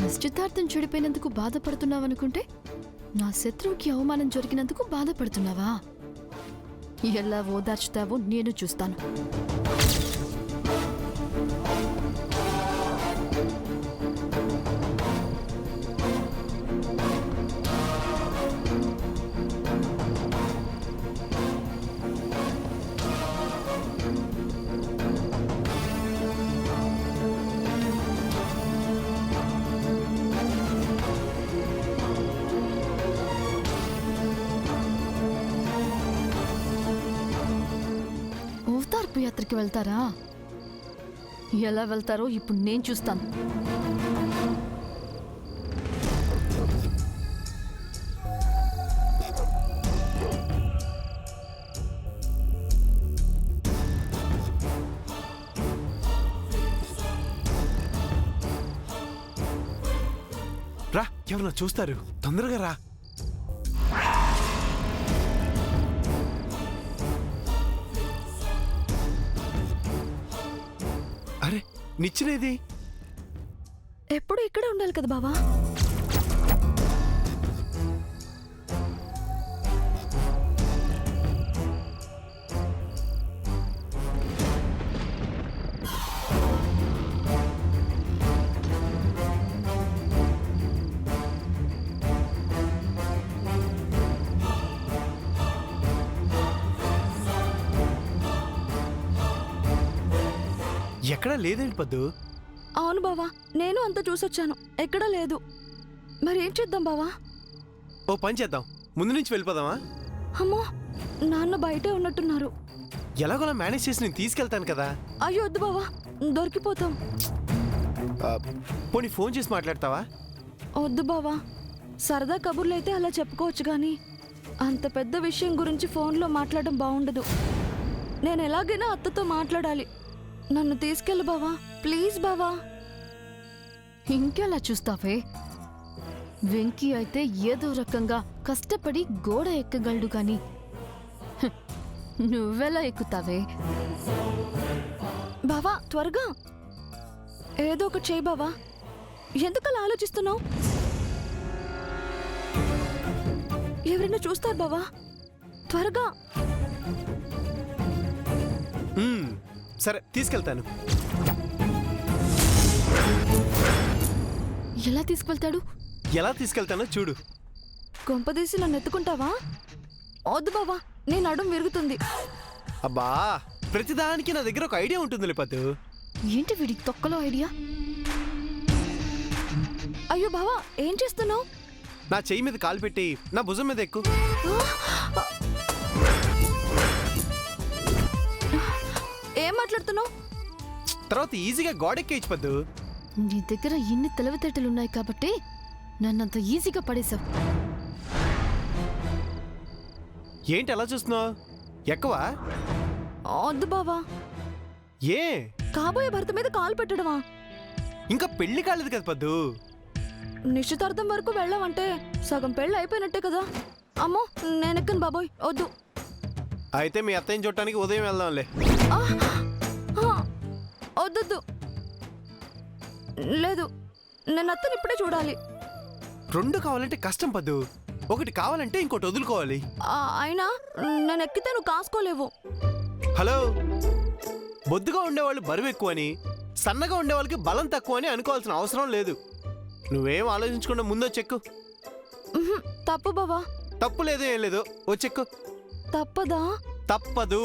నిశ్చితార్థం చెడిపోయినందుకు బాధపడుతున్నావనుకుంటే నా శత్రువుకి అవమానం జరిగినందుకు బాధపడుతున్నావా? ఎలా ఓదార్చుతావో నేను చూస్తాను. యాత్రకి వెళ్తారా? ఎలా వెళ్తారో ఇప్పుడు నేను చూస్తాను. రా, ఎవరన్నా చూస్తారు, తొందరగా రా. అరే, నిచ్చినేది ఎప్పుడు ఇక్కడే ఉండాలి కదా బావా. ఎక్కడా లేదేంటి పద్దు? అవును బావా, నేను అంతా చూసొచ్చాను, ఎక్కడా లేదు. మరి ఏం చేద్దాం బావా? ఓ పని చేద్దాం, ముందు నుంచి వెళ్ళిపోదామా? అమ్మో, నాన్న బయటే ఉన్నట్టున్నారు. ఎలాగోలా మేనేజ్ చేసి నేను తీసుకెళ్తాను కదా. అయ్యో వద్దు బావా, దొరికిపోతాం. పోనీ ఫోన్ చేసి మాట్లాడతావా? వద్దు బావా, సరదా కబుర్లైతే అలా చెప్పుకోవచ్చు కానీ అంత పెద్ద విషయం గురించి ఫోన్లో మాట్లాడడం బాగుండదు. నేను ఎలాగైనా అత్తతో మాట్లాడాలి. నన్ను తీసుకెళ్ళు బావా, ప్లీజ్ బావా. ఇంకెలా చూస్తావే? వెంకీ అయితే ఏదో రకంగా కష్టపడి గోడ ఎక్కగలడు కానీ నువ్వెలా ఎక్కుతావే? బావా త్వరగా ఏదో ఒకటి చేయి బావా. ఎందుకలా ఆలోచిస్తున్నావు? ఎవరైనా చూస్తారు బావా, త్వరగా. సరే, తీసుకెళ్తాను. ఎలా తీసుకెళ్తాడు? ఎలా తీసుకెళ్తానో చూడు. కొంపదీసి నన్ను ఎత్తుకుంటావా? వద్దు బావా, నీ నడుం విరుగుతుంది. అబ్బా, ప్రతిదానికి నా దగ్గర ఒక ఐడియా ఉంటుంది లేపద్దు. ఏంటి వీడి తొక్కలో ఐడియా? అయ్యో బావా, ఏం చేస్తున్నావు? నా చెయ్యి మీద కాలు పెట్టి నా భుజం మీద ఎక్కు. ఏం మాట్లాడుతున్నావు? తర్వాత ఈజీగా గోడెక్కేయచ్చు పద్దు. నీ దగ్గర ఇన్ని తెలివితేటలున్నాయి కాబట్టి నన్నంత ఈజీగా పడేశావు. ఏంటి అలా చూస్తున్నావు? ఎక్కువా? వద్దు బావా. ఏ, కాబోయే భర్త మీద కాలు పెట్టడమా? ఇంకా పెళ్లి కాలేదు కదా పద్దు. నిశ్చితార్థం వరకు వెళ్ళామంటే సగం పెళ్ళి అయిపోయినట్టే కదా. అమ్మో, నేనెక్కను బాబోయ్, వద్దు. అయితే మీ అత్తయ్యని చూడటానికి ఉదయం వెళ్దాంలే. వద్దొద్దు, లేదు, నేను అత్తని ఇప్పుడే చూడాలి. రెండు కావాలంటే కష్టం పద్దు, ఒకటి కావాలంటే ఇంకోటి వదులుకోవాలి. అయినా నేను ఎక్కితే నువ్వు కాసుకోలేవు. హలో, బొద్దుగా ఉండేవాళ్ళు బరువు ఎక్కువని, సన్నగా ఉండేవాళ్ళకి బలం తక్కువ అని అనుకోవాల్సిన అవసరం లేదు. నువ్వేం ఆలోచించకుండా ముందో చెక్కు. తప్పు బావా. తప్పు లేదు, ఏం లేదు, ఓ చెక్కు. తప్పదా? తప్పదు.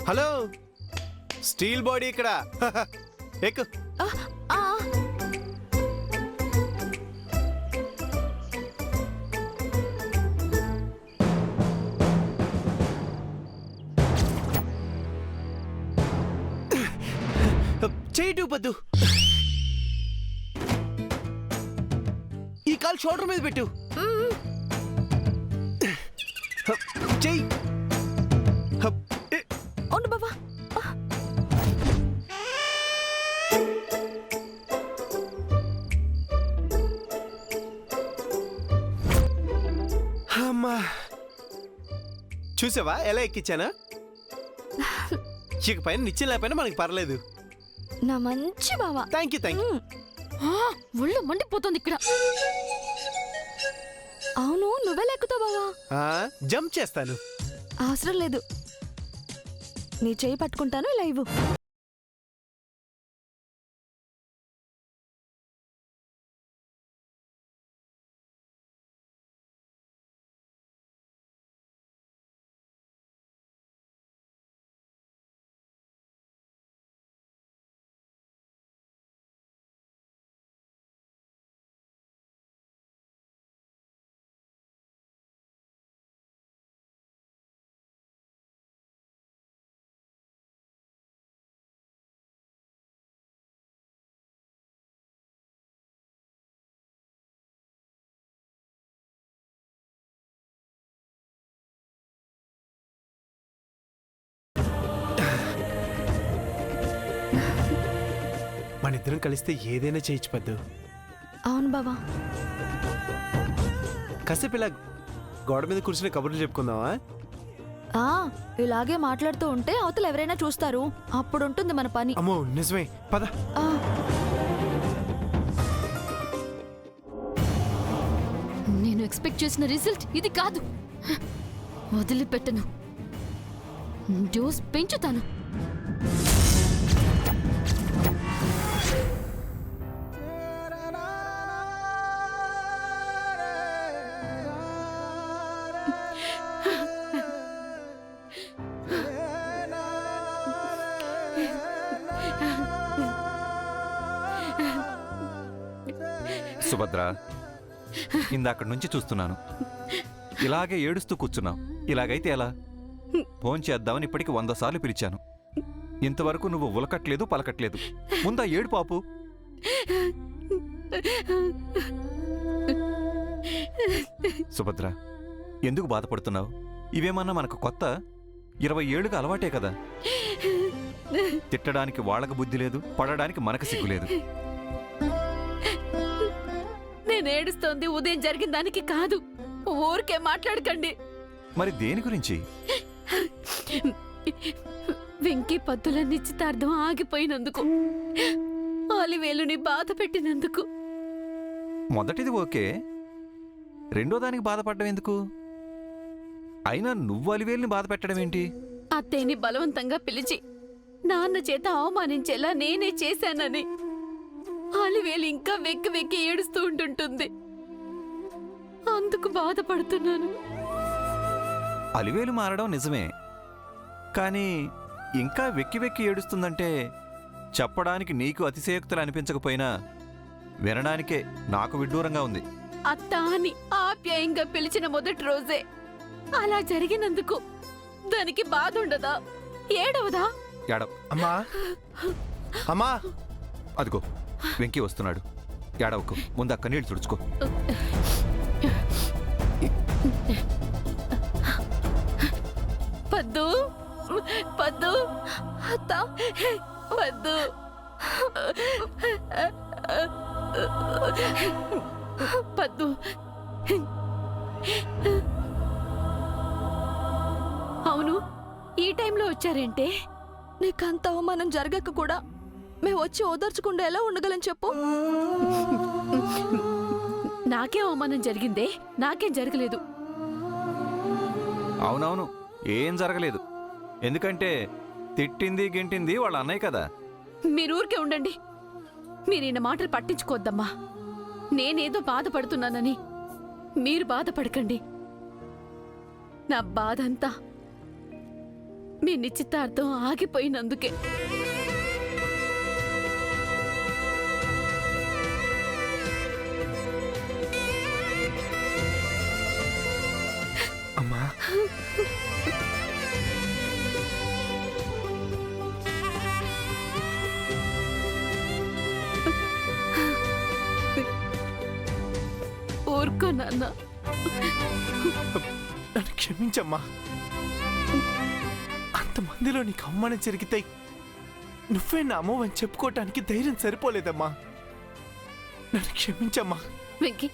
హలో, స్టీల్ బాడీ ఇక్కడ. ఎక్కు. చేయటూ పద్దు. ఈ కాలు షోల్డర్ మీద పెట్టు. చెయ్యి. అవును బావా. అమ్మా, చూసావా ఎలా ఎక్కించానా? ఇక పైన నిచ్చెన లేకపోయినా మనకి పర్లేదు. నా మంచి బావా. Thank you. ఒళ్ళు మండిపోతుంది ఇక్కడ. అవును, నువ్వే లెక్కుతావు బావా. జంప్ చేస్తాను. అవసరం లేదు, నీ చేయి పట్టుకుంటాను, ఇలా ఇవ్వు. మన ఇద్దరం కలిస్తే ఏదైనా చేయొచ్చు పద్దు. అవును బావా. కాసేపు ఇలా గోడ మీద కూర్చుని కబుర్లు చెప్పుకుందామా? ఇలాగే మాట్లాడుతూ ఉంటే అవతల ఎవరైనా చూస్తారు, అప్పుడు ఉంటుంది మన పని. అమ్మో నిజమే, పద. నేను ఎక్స్పెక్ట్ చేసిన రిజల్ట్ ఇది కాదు. వదిలిపెట్టను, డోస్ పెంచుతాను. సుభద్ర, ఇందాకడి నుంచి చూస్తున్నాను, ఇలాగే ఏడుస్తూ కూర్చున్నావు. ఇలాగైతే ఎలా? ఫోన్ చేద్దామని ఇప్పటికి 100 సార్లు పిలిచాను, ఇంతవరకు నువ్వు ఉలకట్లేదు, పలకట్లేదు. ముందా ఏడు పాపు. సుభద్ర, ఎందుకు బాధపడుతున్నావు? ఇవేమన్నా మనకు కొత్త? 20 ఏళ్ళుగా అలవాటే కదా. తిట్టడానికి వాళ్ళకు బుద్ధి లేదు, పడడానికి మనకు సిగ్గు లేదు. నేను ఏడుస్తోంది ఉదయం జరిగిన దానికి కాదు. ఊరికే మాట్లాడకండి. మరి దేని గురించి? వెంకీ పద్దుల నిశ్చితార్థం ఆగిపోయినందుకు, ఆలివేలుని బాధ పెట్టినందుకు. మొదటిది ఓకే, రెండో దానికి బాధపడడం ఎందుకు? అయినా నువ్వు అలివేలుని బాధ పెట్టడం ఏంటి? అత్తయ్యని బలవంతంగా పిలిచి నాన్న చేత అవమానించేలా నేనే చేశానని ఆలివేలు ఇంకా వెక్కి వెక్కి ఏడుస్తూ ఉంటుంటుంది. అందుకు బాధపడుతున్నాను. అలివేలు మారడం నిజమే, కానీ ఇంకా వెక్కి వెక్కి ఏడుస్తుందంటే చెప్పడానికి నీకు అతిశయోక్తులు అనిపించకపోయినా వినడానికే నాకు విడ్డూరంగా ఉంది. అత్త అని ఆప్యాయంగా పిలిచిన మొదటి రోజే అలా జరిగినందుకు దానికి బాధ ఉండదా? ఏడవదా? ఏడవ. అమ్మా, అమ్మా, అదిగో వెంకీ వస్తున్నాడు. ఏడవకు, ముందు అక్క నీళ్ళు తుడుచుకో. పద్దు, పద్దు, అత్త, పద్దు. పద్దు, అవును, ఈ టైంలో వచ్చారేంటే? నీకంత అవమానం జరగక కూడా మేము వచ్చి ఓదార్చకుండా ఎలా ఉండగలం చెప్పు? నాకే అవమానం జరిగిందే, నాకేం జరగలేదు. అవునవును, ఏం జరగలేదు. ఎందుకంటే తిట్టింది గింటింది వాళ్ళ అన్నయ్య కదా. మీరూరికే ఉండండి. మీరీయన మాటలు పట్టించుకోద్దమ్మా. నేనేదో బాధపడుతున్నానని మీరు బాధపడకండి. నా బాధంతా మీ నిశ్చితార్థం ఆగిపోయినందుకే. అమ్మా, ఊరుకో నాన్న. నన్ను క్షమించమ్మా. అంతమందిలో నీకు అవమానం జరిగితే నువ్వే నా అమ్మవని చెప్పుకోవటానికి ధైర్యం సరిపోలేదమ్మా. నన్ను క్షమించమ్మా. వెంకీ,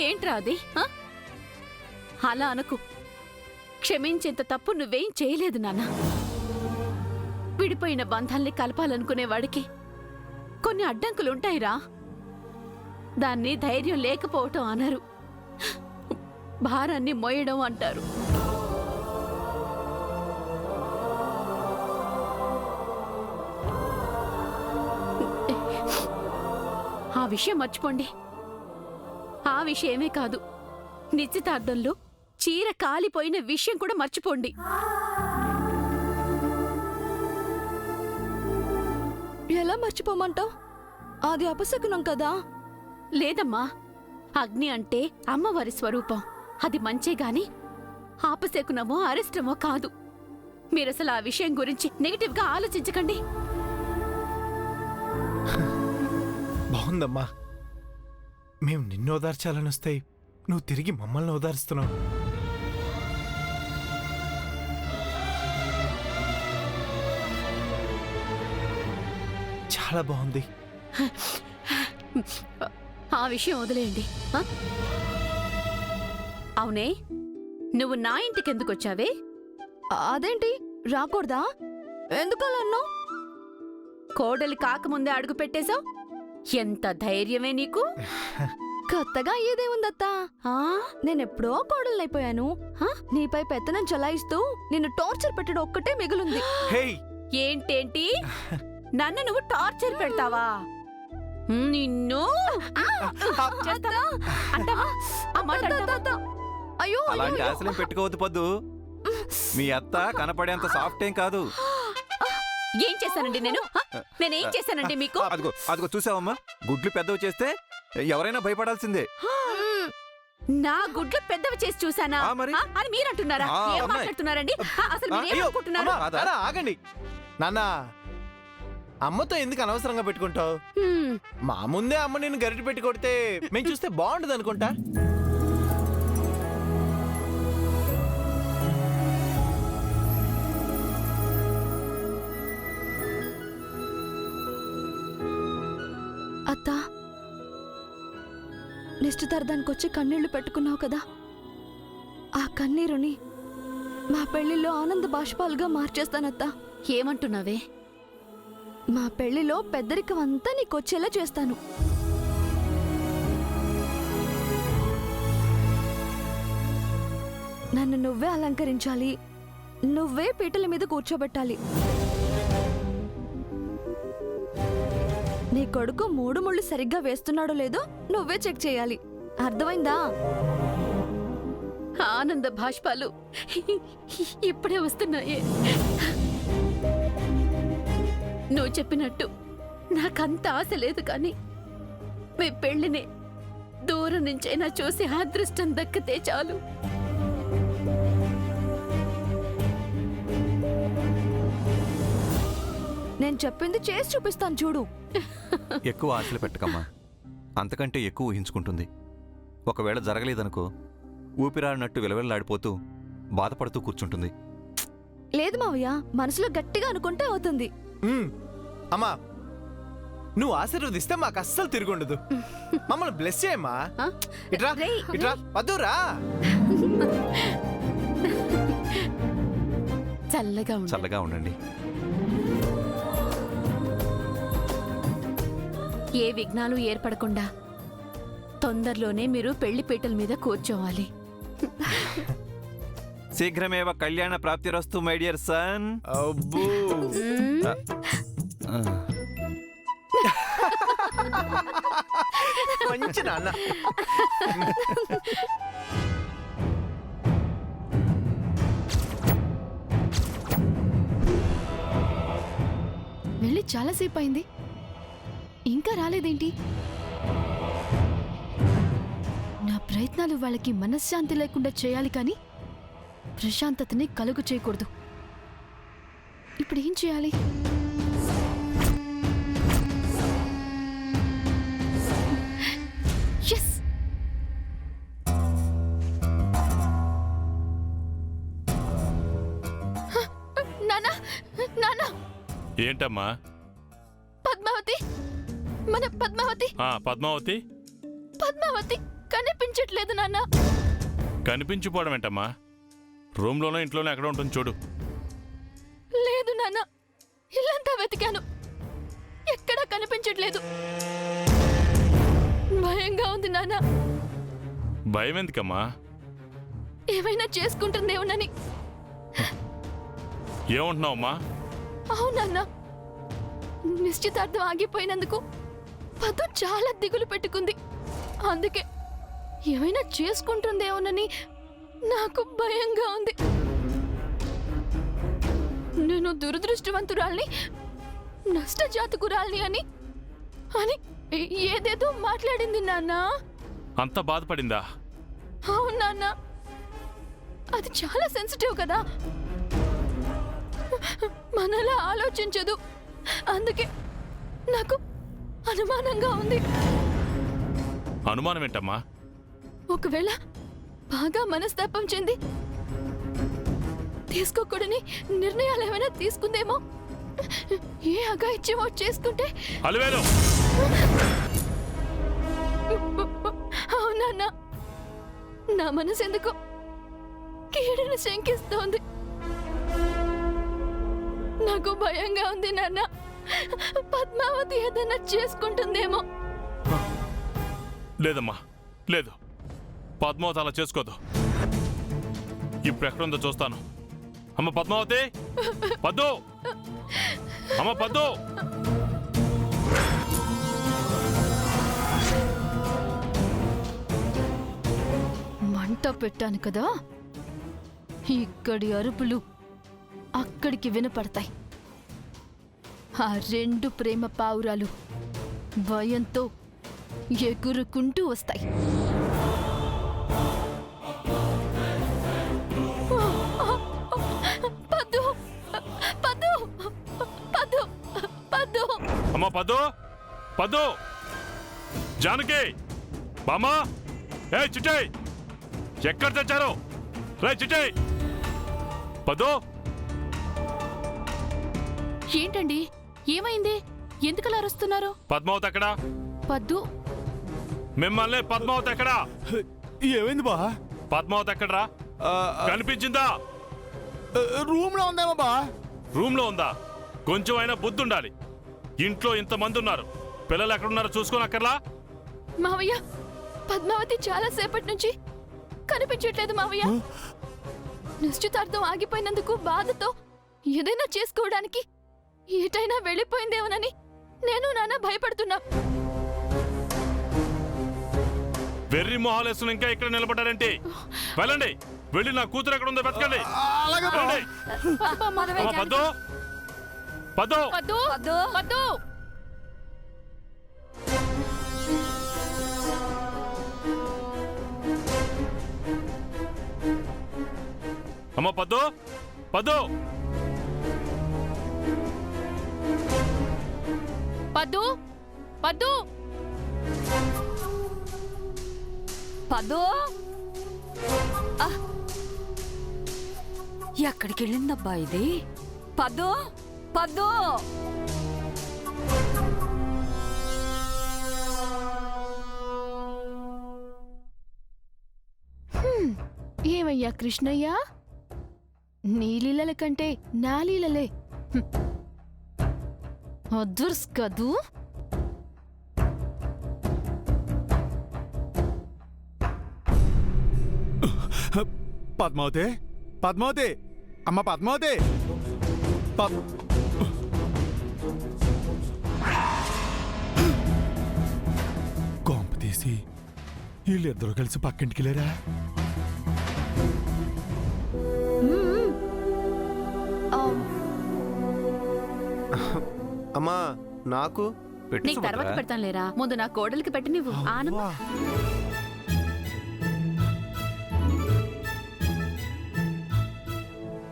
ఏంట్రా అది? అలా అనకు. క్షమించేంత తప్పు నువ్వేం చేయలేదు నాన్న. విడిపోయిన బంధాల్ని కలపాలనుకునేవాడికి కొన్ని అడ్డంకులుంటాయిరా. దాన్ని ధైర్యం లేకపోవటం అనరు, భారాన్ని మోయడం అంటారు. ఆ విషయం మర్చిపోండి. ఆ విషయమే కాదు, నిశ్చితార్థంలో చీర కాలిపోయిన విషయం కూడా మర్చిపోండి. ఎలా మర్చిపోమంటావు? అది అపశకునం కదా. లేదమ్మా, అగ్ని అంటే అమ్మవారి స్వరూపం. అది మంచే గాని ఆపశకునమో అరిష్టమో కాదు. మీరసలు ఆ విషయం గురించి నెగిటివ్గా ఆలోచించకండి. బాగుందమ్మా. మేము నిన్ను ఓదార్చాలని వస్తే నువ్వు తిరిగి మమ్మల్ని ఓదారుస్తున్నావు. చాలా బాగుంది. ఆ విషయం వదిలేయండి. ఆ? అవునే, నువ్వు నా ఇంటికెందుకు వచ్చావే? అదేంటి రాకూడదా? ఎందుకలా అన్నావు? కోడలి కాకముందే అడుగు పెట్టేశావు. ఎంత ధైర్యమే నీకు? కొత్తగా అయ్యేదేముందత్తా? ఆ? నేనెప్పుడో కోడలైపోయాను. నీపై పెత్తనం చలాయిస్తూ నిన్ను టార్చర్ పెట్టడం ఒక్కటే మిగులుంది. హేయ్, ఏంటేంటి? నన్ను నువ్వు టార్చర్ పెడతావా? నిన్ను చేస్తావా? అంటావా? ఆ మాట అంటావా? అయ్యో అలాంటి ఆశలేం పెట్టుకోవద్దు పొద్దు. మీ అత్త కనపడేంత సాఫ్ట్ ఏం కాదు. ఏం చేశానండి నేను? నేనేం చేశానండి మీకు? అదిగో అదిగో చూసావమ్మా, గుడ్లు పెద్దవి చేస్తే ఎవరైనా భయపడాల్సిందే. నా గుడ్లు పెద్దవి చేసి చూసానా మరి? అని మీరంటున్నారా? ఆ, ఏం ఉన్నాయి. మాట్లాడుతున్నారండి? అసలు అయ్యో, మీరేమనుకుంటున్నారు? అమ్మా, నాన్న, ఆగండి. నాన్న, అమ్మతో ఎందుకు అనవసరంగా పెట్టుకుంటావు? మా ముందే అమ్మ నేను గరిటె పెట్టి కొడితే మేము చూస్తే బాగుండదు అనుకుంటా. అత్తా, నిశ్చితార్థానికి వచ్చి కన్నీళ్లు పెట్టుకున్నావు కదా, ఆ కన్నీరుని మా పెళ్లిలో ఆనంద బాష్పాలుగా మార్చేస్తానత్తా. ఏమంటున్నావే? మా పెళ్లిలో పెద్దరికం అంతా నీకొచ్చేలా చేస్తాను. నన్ను నువ్వే అలంకరించాలి, నువ్వే పీటల మీద కూర్చోబెట్టాలి. నీ కొడుకు 3 ముళ్ళు సరిగ్గా వేస్తున్నాడో లేదో నువ్వే చెక్ చేయాలి. అర్థమైందా? ఆనంద భాష్పాలు ఇప్పుడే వస్తున్నాయే. నువ్వు చెప్పినట్టు నాకంత ఆశ లేదు, కానీ మీ పెళ్లిని దూరం నుంచైనా చూసి అదృష్టం దక్కితే చాలు. నేను చెప్పింది చేసి చూపిస్తాను చూడు. ఎక్కువ ఆశలు పెట్టకమ్మా, అంతకంటే ఎక్కువ ఊహించుకుంటుంది. ఒకవేళ జరగలేదనుకో, ఊపిరాడినట్టు విలవిల్లాడిపోతూ బాధపడుతూ కూర్చుంటుంది. లేదు మావయ్య, మనసులో గట్టిగా అనుకుంటే అవుతుంది. అమ్మా, నువ్వు ఆశీర్వదిస్తే మాకు అస్సలు తిరుగుండదు. మమ్మల్ని బ్లెస్ చేయమ్మా. ఆ? ఇట్రా రేయ్, ఇట్రా, వద్దురా. చల్లగా ఉండు. చల్లగా ఉండండి. ఏ విఘ్నాలు ఏర్పడకుండా తొందరలోనే మీరు పెళ్లి పీటల మీద కూర్చోవాలి. శీఘ్రమేవ కళ్యాణ ప్రాప్తిరస్తు మై డియర్ సన్. అబ్బో, మంచి నాన్న. వెళ్ళి చాలాసేపు అయింది, ఇంకా రాలేదేంటి? నా ప్రయత్నాలు వాళ్ళకి మనశ్శాంతి లేకుండా చేయాలి, కానీ ప్రశాంతతని కలుగు చేయకూడదు. ఇప్పుడు ఏం చేయాలి? ఎస్! నానా, నానా, ఏంటమ్మా? పద్మావతి, మన పద్మావతి, పద్మావతి పద్మావతి కనిపించట్లేదు నాన్న. కనిపించిపోవడం ఏంటమ్మా? రూమ్లోనో ఇంట్లోనో ఎక్కడ ఉంటుంది చూడు. లేదు నాన్న, ఇల్లంతా వెతికాను, ఎక్కడా కనిపించట్లేదు. భయం భయం ఎందుకమ్మా? ఏమైనా చేసుకుంటుందేమోనని. ఏమంటున్నావమ్మా? అవునన్నా, నిశ్చితార్థం ఆగిపోయినందుకు పద్దు చాలా దిగులు పెట్టుకుంది. అందుకే ఏమైనా చేసుకుంటుందేమోనని నాకు భయంగా ఉంది. నేను దురదృష్టవంతురాల్ని, నష్టజాతకురాల్ని అని అని ఏదేదో మాట్లాడింది నాన్న. అంత బాధపడిందా? అవును నాన్న, అది చాలా సెన్సిటివ్ కదా, మనలా ఆలోచించదు. అందుకే నాకు అనుమానంగా ఉంది. అనుమానం ఏంటమ్మా? ఒకవేళ బాగా మనస్తాపం చెంది తీసుకోకూడని నిర్ణయాలు ఏమైనా తీసుకుందేమో, ఏ అఘాయిత్యమో చేసుకుంటే. అలివేలు, అవునన్నా, నా మనసు ఎందుకో కీడును శంకిస్తోంది. నాకు భయంగా ఉంది నాన్న, పద్మావతి ఏదైనా చేసుకుంటుందేమో. లేదమ్మా, లేదు. పద్మావతి అలా చేసుకోదు. ఇప్పుడు ఎక్కడుందో చూస్తాను. అమ్మ పద్మావతి, పద్దు, అమ్మ పద్దు. మంట పెట్టాను కదా, ఇక్కడి అరుపులు అక్కడికి వినపడతాయి. ఆ రెండు ప్రేమ పావురాలు భయంతో ఎగురుకుంటూ వస్తాయి. పద్దు, పద్దు, పద్దు, పద్దు. అమ్మ పద్దు, పద్దు, జానకి, బామ్మా, ఏ చిట్టై, ఎక్కడ తెచ్చారు? రే చిట్టై, పద్దు. ఏంటండి, ఏమైంది? ఎందుకలా అరుస్తున్నారు? పద్మావతి ఎక్కడా? పద్దు, మిమ్మల్ని పద్మావతి ఎక్కడా? ఏమైంది బా? పద్మావతి ఎక్కడరా? కనిపించిందా? రూమ్ లో ఉందేమో బా. రూమ్ లో ఉందా? కొంచెం అయినా బుద్ధి ఉండాలి. ఇంట్లో ఇంతమంది ఉన్నారు, పిల్లలు ఎక్కడున్నారో చూసుకోనక్కర్లా? మావయ్య, పద్మావతి చాలా సేపటి నుంచి కనిపించట్లేదు మావయ్య. నిశ్చితార్థం ఆగిపోయినందుకు బాధతో ఏదైనా చేసుకోవడానికి ఏటైనా వెళ్ళిపోయిందేమోనని నేను నాన్న భయపడుతున్నా. వెర్రి మొహాలేసుకుని ఇంకా ఇక్కడ నిలబడ్డారంటే వెళ్ళండి, వెళ్ళి నా కూతురు ఎక్కడ ఉందో వెతకండి. వెళ్ళండి. అమ్మ పద్దు, పద్దు, పద్దు, పద్దు. అమ్మ పద్దు, పద్దు, పద్దు, పద్దు, పదో ఎక్కడికి వెళ్ళిందబ్బా ఇది? పదో, పదో. ఏమయ్యా కృష్ణయ్య, నీ లీలల కంటే నా లీలలే అదుర్స్ కదూ. పద్మావతి, పద్మావతి, అమ్మ పద్మావతి. కొంప తీసి వీళ్ళిద్దరూ కలిసి పక్కింటికి లేరా? అమ్మా నాకు పెట్టు నీకు తర్వాత సుభద్ర. పెడతాను లేరా, ముందు నా కోడలికి పెట్టి నువ్వు ఆనంద. వా.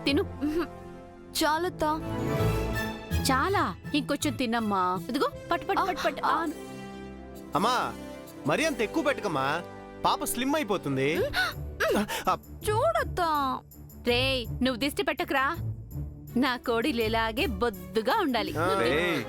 తిను. చాలత్తా. చాలా, ఇంకొంచెం తిన్నమ్మా. ఇదిగో పట్టు పట్టు పట్టు పట్టు. అమ్మా మరి అంత ఎక్కువ పెట్టకమ్మా, పాప స్లిమ్ అయిపోతుంది. చూడత్తా. రేయ్, నువ్వు దిష్టి పెట్టకురా. నా కోడి ఇలాగే బొద్దుగా ఉండాలి. ఆ. రేయ్,